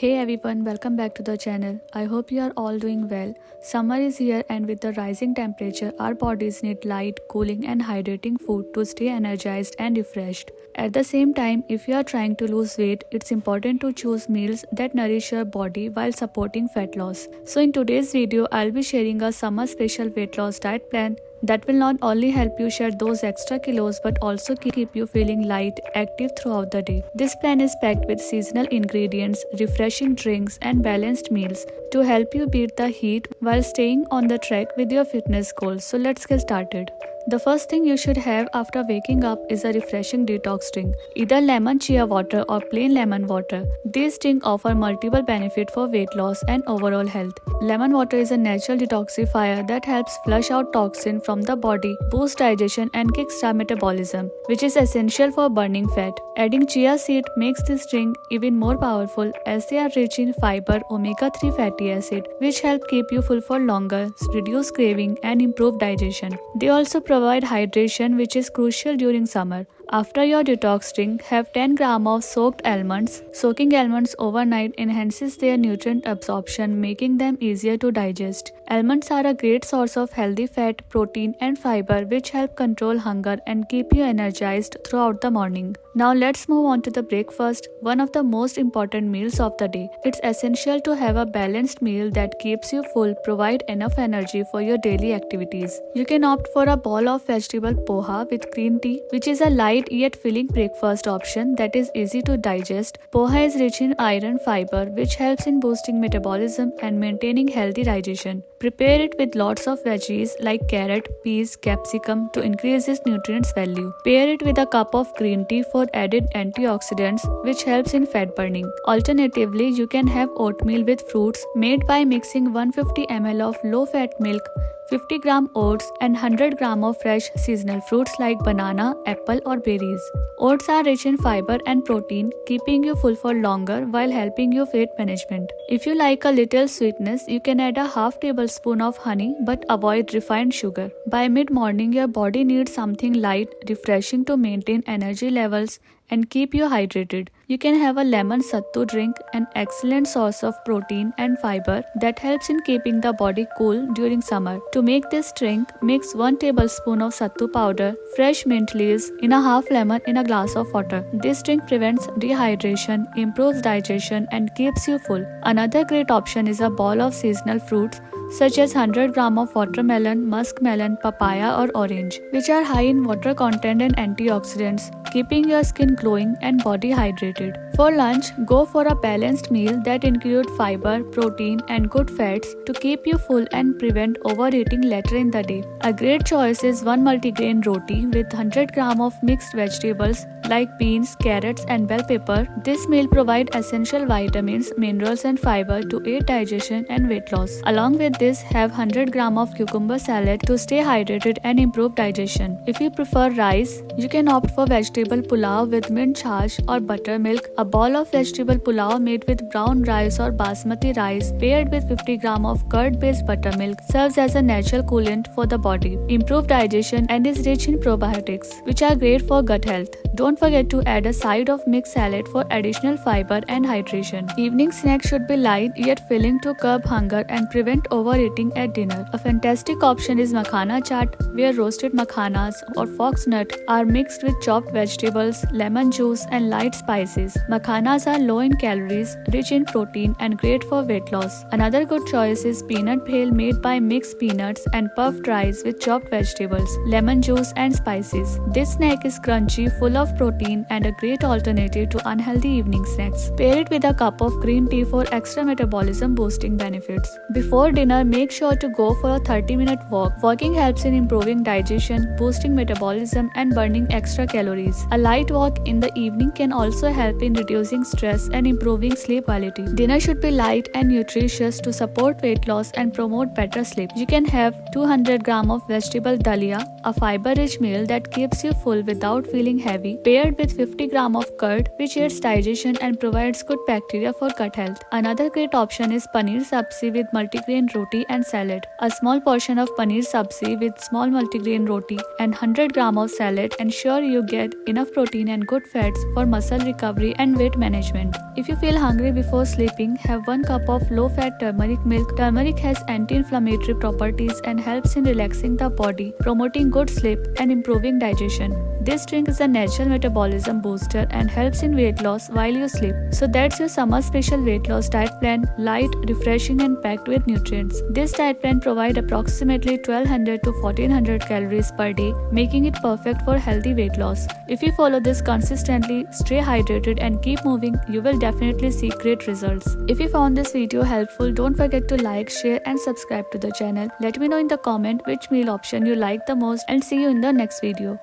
Hey everyone, welcome back to the channel. I hope you are all doing well. Summer is here and with the rising temperature, our bodies need light, cooling and hydrating food to stay energized and refreshed. At the same time, if you are trying to lose weight, it's important to choose meals that nourish your body while supporting fat loss. So in today's video, I'll be sharing a summer special weight loss diet plan that will not only help you shed those extra kilos but also keep you feeling light, active throughout the day. This plan is packed with seasonal ingredients, refreshing drinks, and balanced meals to help you beat the heat while staying on the track with your fitness goals. So let's get started. The first thing you should have after waking up is a refreshing detox drink, either lemon chia water or plain lemon water. These drinks offer multiple benefits for weight loss and overall health. Lemon water is a natural detoxifier that helps flush out toxins from the body, boost digestion and kickstart metabolism, which is essential for burning fat. Adding chia seed makes this drink even more powerful as they are rich in fiber, omega-3 fatty acid, which help keep you full for longer, reduce craving and improve digestion. They also provide hydration, which is crucial during summer. After your detox drink, have 10 grams of soaked almonds. Soaking almonds overnight enhances their nutrient absorption, making them easier to digest. Almonds are a great source of healthy fat, protein, and fiber, which help control hunger and keep you energized throughout the morning. Now let's move on to the breakfast, one of the most important meals of the day. It's essential to have a balanced meal that keeps you full, provide enough energy for your daily activities. You can opt for a bowl of vegetable poha with green tea, which is a light yet filling breakfast option that is easy to digest. Poha is rich in iron fiber, which helps in boosting metabolism and maintaining healthy digestion. Prepare it with lots of veggies like carrot, peas, capsicum to increase its nutrients value. Pair it with a cup of green tea for added antioxidants, which helps in fat burning. Alternatively, you can have oatmeal with fruits made by mixing 150 ml of low-fat milk, 50 gram oats and 100 gram of fresh seasonal fruits like banana, apple or berries. Oats are rich in fiber and protein, keeping you full for longer while helping your weight management. If you like a little sweetness, you can add a half tablespoon of honey but avoid refined sugar. By mid-morning, your body needs something light, refreshing to maintain energy levels and keep you hydrated. You can have a lemon sattu drink, an excellent source of protein and fiber that helps in keeping the body cool during summer. To make this drink, mix 1 tablespoon of sattu powder, fresh mint leaves in a half lemon in a glass of water. This drink prevents dehydration, improves digestion and keeps you full. Another great option is a bowl of seasonal fruits such as 100 gram of watermelon, muskmelon, papaya or orange, which are high in water content and antioxidants, keeping your skin glowing and body hydrated. For lunch, go for a balanced meal that includes fiber, protein and good fats to keep you full and prevent overeating later in the day. A great choice is one multigrain roti with 100 gram of mixed vegetables like beans, carrots and bell pepper. This meal provides essential vitamins, minerals and fiber to aid digestion and weight loss. Along with this, have 100 gram of cucumber salad to stay hydrated and improve digestion. If you prefer rice, you can opt for vegetable pulao with mint chash or buttermilk. A bowl of vegetable pulao made with brown rice or basmati rice paired with 50 gram of curd-based buttermilk serves as a natural coolant for the body, improve digestion and is rich in probiotics, which are great for gut health. Don't forget to add a side of mixed salad for additional fiber and hydration. Evening snacks should be light yet filling to curb hunger and prevent overeating at dinner. A fantastic option is makhana chaat, where roasted makhanas or foxnut are mixed with chopped vegetables, lemon juice and light spices. Makhanas are low in calories, rich in protein and great for weight loss. Another good choice is peanut bhel made by mixed peanuts and puffed rice with chopped vegetables, lemon juice and spices. This snack is crunchy, full of protein and a great alternative to unhealthy evening snacks. Pair it with a cup of green tea for extra metabolism boosting benefits. Before dinner, make sure to go for a 30-minute walk. Walking helps in improving digestion, boosting metabolism and burning extra calories. A light walk in the evening can also help in reducing stress and improving sleep quality. Dinner should be light and nutritious to support weight loss and promote better sleep. You can have 200 gram of vegetable dalia, a fiber-rich meal that keeps you full without feeling heavy, paired with 50 gram of curd, which aids digestion and provides good bacteria for gut health. Another great option is paneer sabzi with multigrain roti and salad. A small portion of paneer sabzi with small multigrain roti and 100 gram of salad ensure you get enough protein and good fats for muscle recovery and and weight management. If you feel hungry before sleeping, have 1 cup of low-fat turmeric milk. Turmeric has anti-inflammatory properties and helps in relaxing the body, promoting good sleep and improving digestion. This drink is a natural metabolism booster and helps in weight loss while you sleep. So that's your summer special weight loss diet plan, light, refreshing and packed with nutrients. This diet plan provides approximately 1200 to 1400 calories per day, making it perfect for healthy weight loss. If you follow this consistently, stay hydrated and keep moving, you will definitely see great results. If you found this video helpful, don't forget to like, share and subscribe to the channel. Let me know in the comment which meal option you like the most and see you in the next video.